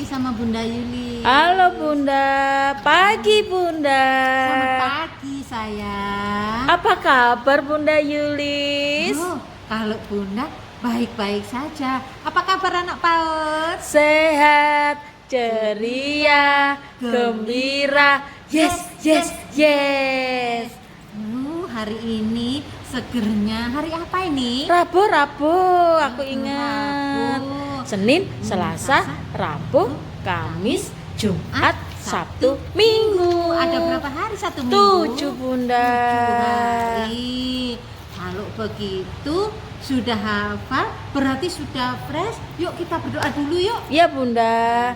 sama Bunda Yuli. Halo Bunda, pagi Bunda. Selamat pagi sayang. Apa kabar Bunda Yulis? Oh, kalau Bunda baik-baik saja. Apa kabar anak PAUD? Sehat, ceria, gembira. Yes, yes, yes. Hari ini segernya. Hari apa ini? Rabu, aku ingat. Rabu. Senin, Selasa, Rabu, Kamis, Jumat, Sabtu, Minggu. Ada berapa hari satu minggu? 7 Bunda. 7 hari. Kalau begitu sudah hafal, berarti sudah fresh. Yuk kita berdoa dulu yuk. Ya Bunda.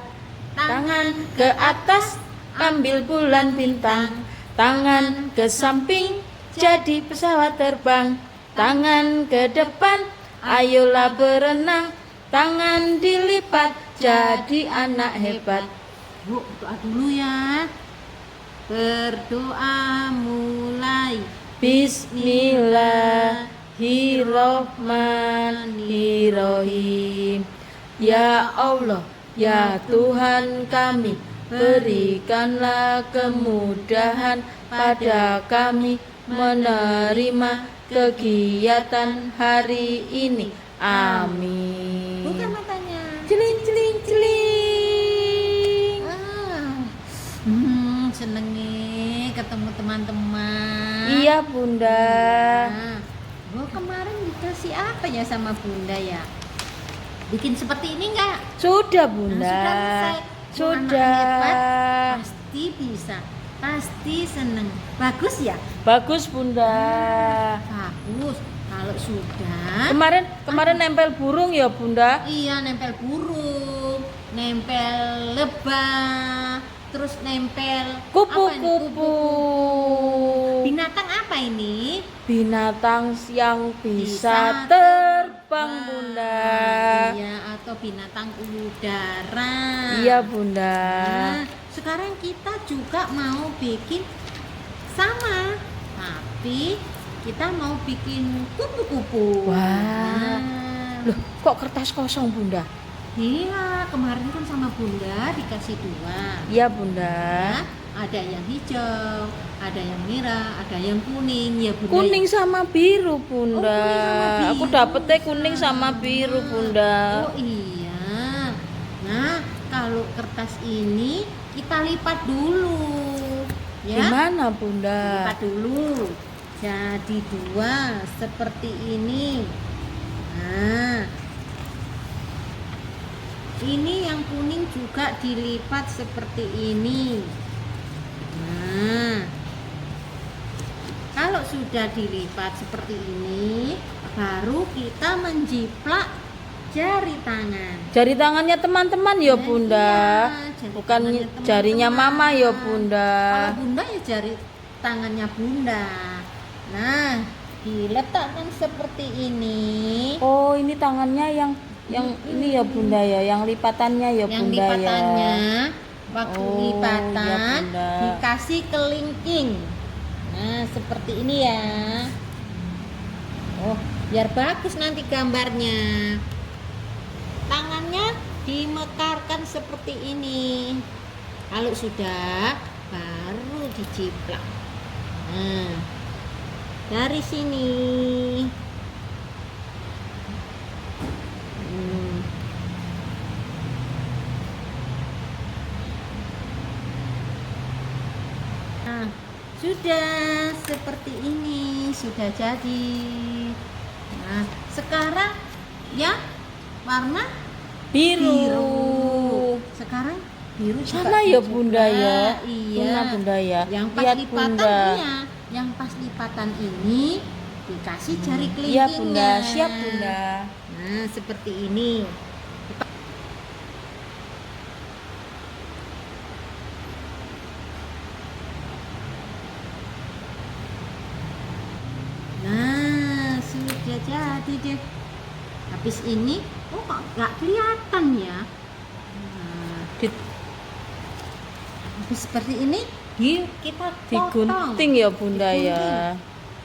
Tangan ke atas, ambil bulan bintang. Tangan ke samping, jadi pesawat terbang. Tangan ke depan, ayolah berenang. Tangan dilipat, jadi anak hebat. Bu, doa dulu ya. Berdoa mulai. Bismillahirrohmanirrohim. Ya Allah, ya Tuhan kami, berikanlah kemudahan pada kami menerima kegiatan hari ini. Amin. Buka matanya. Celing celing celing. Seneng nih ketemu teman-teman. Iya Bunda. Oh, kemarin dikasih apa ya sama Bunda ya? Bikin seperti ini enggak? Sudah Bunda. Sudah selesai. Sudah. Anak hebat, pasti bisa. Pasti seneng. Bagus ya? Bagus Bunda. Bagus. Kalau sudah. Kemarin nempel burung ya Bunda. Iya, nempel burung, nempel lebah, terus nempel Kupu-kupu. Binatang apa ini? Binatang yang bisa terbang Bunda. Iya, atau binatang udara. Iya Bunda. Nah, sekarang kita juga mau bikin sama, tapi kita mau bikin kupu-kupu. Wah. Nah, Loh, kok kertas kosong Bunda? iya, kemarin kan sama Bunda dikasih 2. Iya Bunda. Nah, ada yang hijau, ada yang merah, ada yang kuning. Ya Bunda. Kuning sama biru Bunda. Oh, kuning sama biru. Aku dapetnya kuning sama biru Bunda. Oh iya. Nah, kalau kertas ini kita lipat dulu. Ya. Gimana Bunda? Lipat dulu. Jadi 2 seperti ini. Nah, ini yang kuning juga dilipat seperti ini. Nah, kalau sudah dilipat seperti ini, baru kita menjiplak jari tangan. Jari tangannya teman-teman ya Bunda. Iya, jari Bukan tangannya teman-teman. jarinya Mama ya Bunda. Kalau Bunda ya jari tangannya Bunda. Nah, diletakkan seperti ini. Oh, ini tangannya yang ini ya Bunda ya, yang lipatannya ya Yang Bunda lipatannya, ya. waktu Oh, lipatan iya, Bunda. dikasih kelingking. Nah, seperti ini ya. Oh, biar bagus nanti gambarnya. Tangannya dimekarkan seperti ini. Kalau sudah, baru dijiplak. Nah, dari sini. Nah, sudah seperti ini, sudah jadi. Nah, sekarang ya warna Biru. Sekarang biru juga Sama ya juga. Bunda ya. Iya. Bunda ya. Yang pas Lihat lipatan Bunda. iya, yang pas lipatan ini dikasih jari Iya kelingkingnya. Bunda, siap Bunda. Nah, seperti ini. Nah, sudah jadi deh. Habis ini, oh kok nggak kelihatan ya? Nah, habis seperti ini, kita potong. Digunting ya Bunda ya.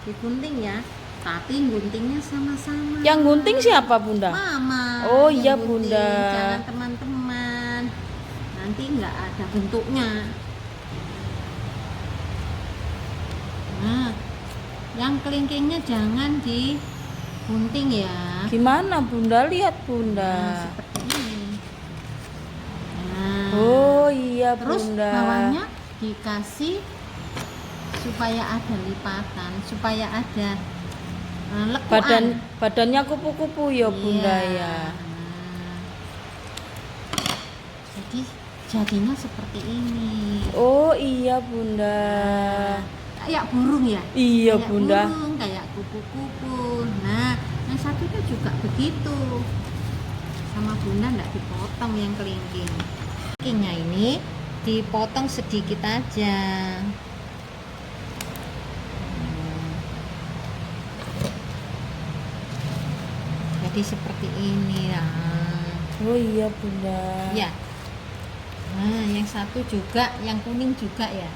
Digunting ya. Tapi guntingnya sama-sama. Yang gunting siapa Bunda? Mama. Oh yang iya gunting, Bunda. jangan teman-teman. nanti nggak ada bentuknya. Nah, yang kelingkingnya jangan digunting ya. Gimana Bunda? Lihat Nah, Bunda. seperti ini. Nah, Oh iya terus Bunda. bawahnya dikasih supaya ada lipatan, supaya ada lekuan. Badannya kupu-kupu ya Bunda Iya. ya. Nah, jadi jadinya seperti ini. Oh iya Bunda. Kayak burung ya. Iya Kayak Bunda. burung, kayak kupu-kupu. Nah, yang satunya juga begitu. Sama Bunda enggak dipotong yang kelingking. Kelingkingnya ini dipotong sedikit aja. Jadi seperti ini ya. Oh iya Bunda. Ya. Nah, yang satu juga, yang kuning juga ya.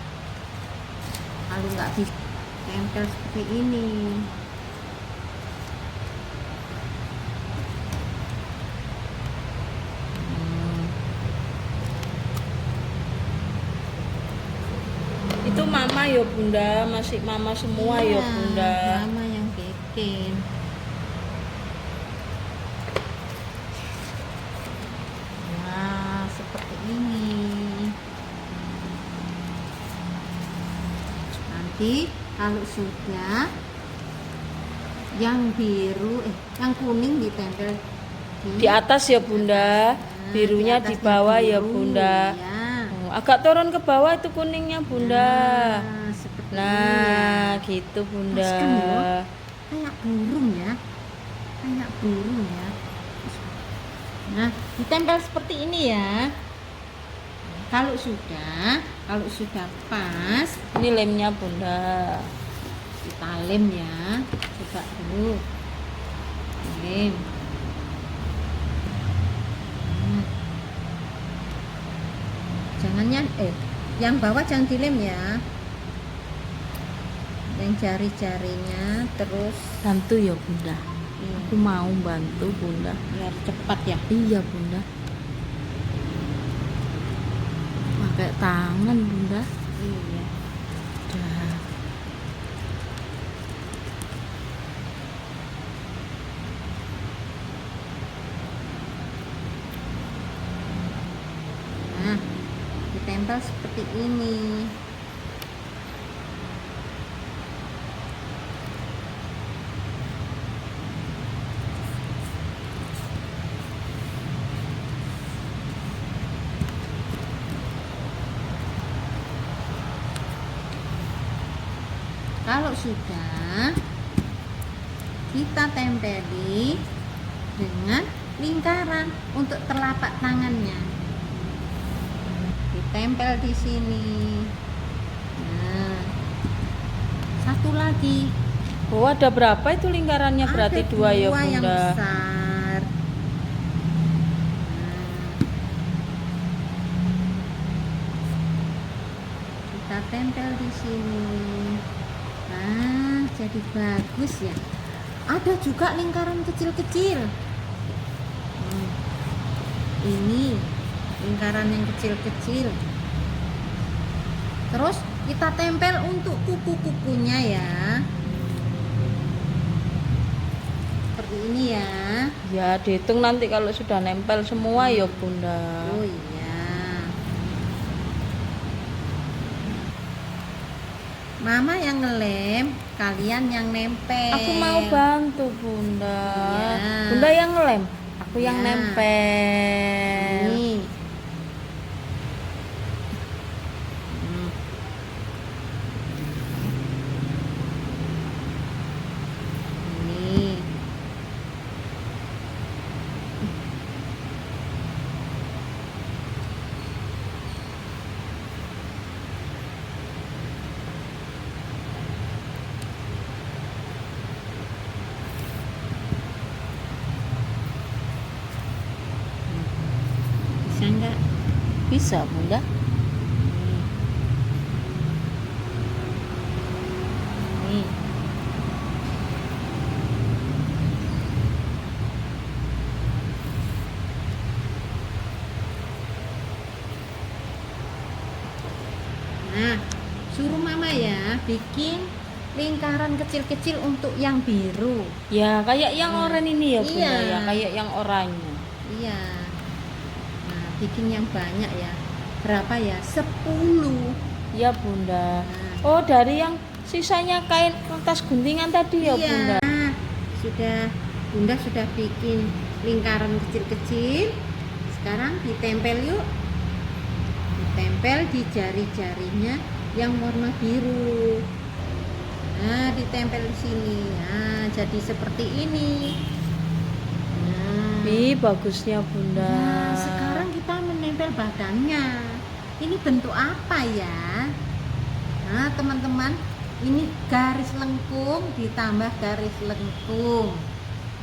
Kalau nggak ditempel seperti ini. Itu mama ya Bunda, masih mama semua ya Iya, Bunda. Mama yang bikin. Nah, seperti ini. Nanti kalau sudah yang biru, yang kuning ditempel Di atas ya Bunda, Nah, birunya di atasnya bawah ya biru, Bunda. ya. Oh, agak turun ke bawah itu kuningnya Bunda. Nah, seperti ini Nah, ya. gitu Bunda. Pas kan loh, kayak burung ya, kayak burung ya. Nah, ditempel seperti ini ya. Kalau sudah pas, Ini lemnya Bunda. kita lem ya. Coba dulu, lem. Nah, jangannya, yang bawah jangan dilem ya. Yang jari-jarinya terus Bantu ya Bunda. iya, Aku mau bantu Bunda. biar cepat ya. Iya Bunda. Pakai tangan Bunda. Iya. Dah. Nah, ditempel seperti ini. Kalau sudah, kita tempeli dengan lingkaran untuk telapak tangannya. Ditempel di sini. Nah, satu lagi. Oh, ada berapa itu lingkarannya? Berarti Ada dua ya yang Bunda. besar. Nah, kita tempel di sini. Nah, jadi bagus ya. Ada juga lingkaran kecil-kecil. Ini lingkaran yang kecil-kecil. Terus kita tempel untuk kuku-kukunya ya. Seperti ini ya. Ya, dihitung nanti kalau sudah nempel semua ya Bunda. Oh iya. Mama yang ngelem, kalian yang nempel. Aku mau bantu Bunda. Iya. Bunda yang ngelem, aku yang Iya. nempel. Nih. Nih. Bisa enggak? Bisa Bunda. Nih. Nah, suruh mama ya bikin lingkaran kecil-kecil untuk yang biru. Ya, kayak yang oranye ini ya, Bunda Iya. ya, kayak yang oranye. Iya. Nah, bikin yang banyak ya. Berapa ya? 10. Ya, Bunda. Nah. Oh, dari yang sisanya kain kertas guntingan tadi ya, Iya. Bunda. Bunda sudah bikin lingkaran kecil-kecil. Sekarang ditempel yuk. Ditempel di jari-jarinya yang warna biru. Nah, ditempel di sini. Nah, jadi seperti ini. Nah, Ih, bagusnya, Bunda. nah, sekarang kita menempel badannya. Ini bentuk apa ya? Nah, teman-teman, ini garis lengkung ditambah garis lengkung.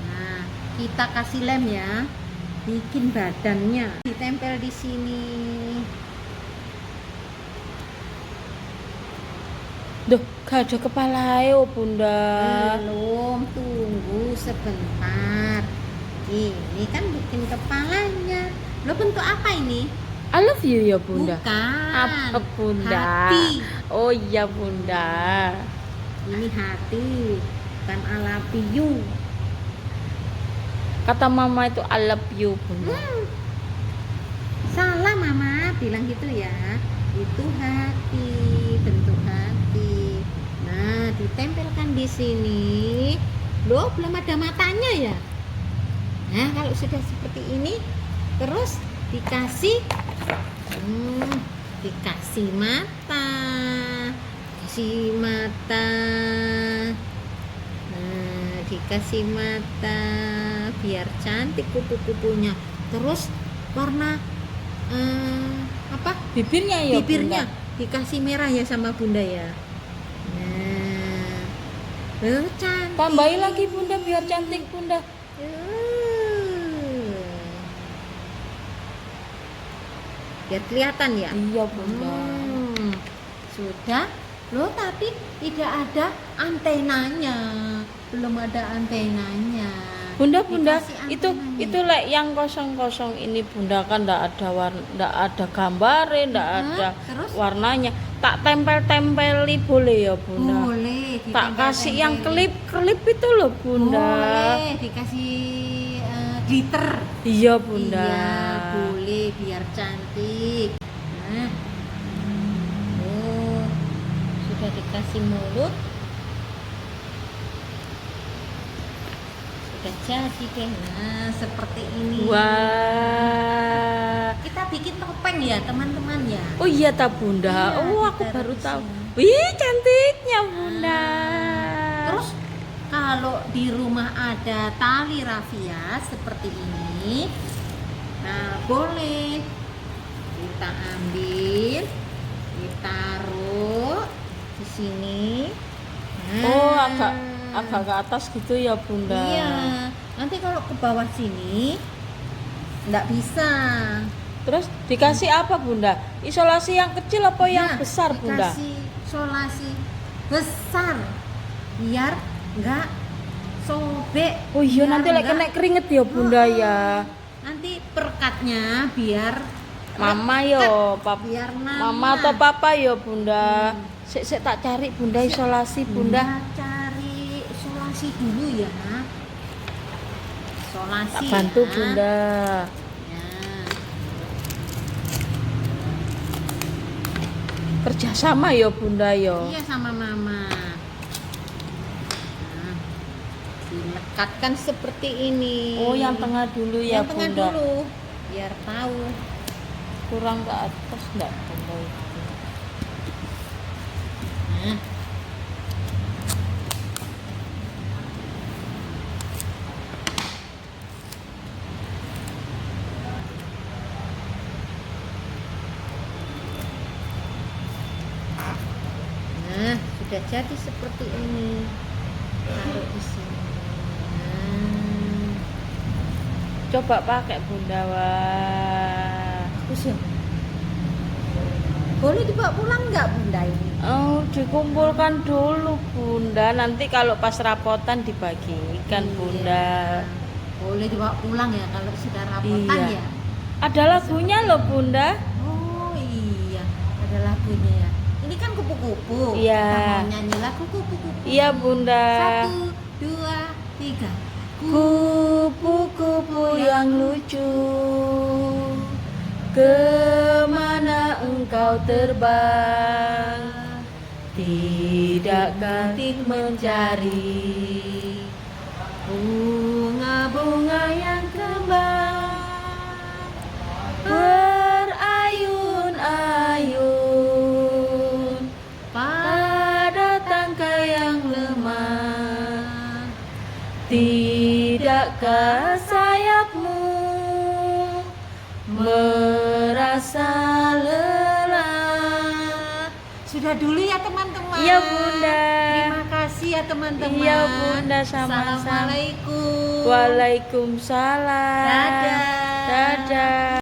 Nah, kita kasih lem ya. Bikin badannya. Ditempel di sini. Duh, gak ada kepala ya, Bunda. Belum, tunggu sebentar. Ini kan bikin kepalanya. Lo bentuk apa ini? I love you ya, Bunda. Bukan. Apa, Bunda? Hati. Oh iya, Bunda. Ini hati, bukan I love you. Kata mama itu I love you, Bunda. Salah mama bilang gitu ya. Itu hati, bentuk hati. Nah, ditempelkan di sini. Loh, belum ada matanya ya. Nah, kalau sudah seperti ini, terus dikasih dikasih mata. Kasih mata. Nah, dikasih mata biar cantik kupu-kupunya. Terus warna apa? Bibirnya ya, Bibirnya Bunda. dikasih merah ya sama Bunda ya. Nah, cantik. Tambahi lagi, Bunda, biar cantik, Bunda. Biar kelihatan ya. Iya, Bunda. Sudah. Loh, tapi tidak ada antenanya. Belum ada antenanya. Bunda, Dikasih itu antenanya. lek yang kosong-kosong ini, Bunda, kan ndak ada ndak ada gambarnya, ndak ada Terus? warnanya. Tak tempel-tempeli boleh ya, Bunda? Boleh Tak kasih yang ditempel-tempelin. klip itu loh, Bunda. Boleh dikasih glitter. Iya, Bunda. Iya, boleh biar cantik. Nah, oh, sudah dikasih mulut. Sudah jadi deh. Nah, seperti ini. Wah. Kita bikin topeng ya, teman-teman ya. Oh iya, tak, Bunda. Iya, Oh, aku ditaruh baru di tahu. sini. Wih, cantiknya, Bunda. Terus kalau di rumah ada tali rafia seperti ini, nah boleh kita ambil, ditaruh di sini. Nah, Oh, agak ke atas gitu ya, Bunda. Iya. Nanti kalau ke bawah sini nggak bisa. Terus dikasih apa, Bunda? Isolasi yang kecil apa yang Nah, besar, Bunda? Dikasih isolasi besar biar nggak sobek. Oh iya, biar nanti lek nggak- kena keringet ya, Bunda ya. Nanti perekatnya biar Mama yo, biar Mama atau papa yo, Bunda. Sik tak cari, Bunda, isolasi, Bunda. cari isolasi dulu ya. Isolasi Tak bantu, ya. Bunda. Ya. Kerjasama yo, Bunda yo. Iya sama mama. Nah, dilekatkan seperti ini. Oh, yang tengah dulu ya, Yang tengah Bunda. dulu biar tahu. Kurang ke atas enggak, Bunda? Nah. Nah, sudah jadi seperti ini. Taruh di sini. Nah, Coba pakai, Bunda. Wah. bagus ya. Boleh dibawa pulang nggak Bunda ini? Oh, dikumpulkan dulu, Bunda. Nanti kalau pas rapotan dibagikan, Iya. Bunda. Boleh dibawa pulang ya kalau sudah rapotan Iya. ya. Ada lagunya loh, Bunda. Oh iya, ada lagunya ya. Ini kan kupu-kupu. Iya. Kita mau nyanyi lagu kupu-kupu. Iya Bunda. 1, 2, 3. Kupu-kupu yang lucu, kemana engkau terbang? Tidakkah mencari bunga-bunga yang kembang, berayun-ayun pada tangkai yang lemah? Tidakkah sayapmu merasa lelah? Sudah dulu ya teman-teman. Iya Bunda. Terima kasih ya teman-teman. Iya Bunda, sama-sama. Assalamualaikum. Waalaikumsalam. Dadah. Dadah.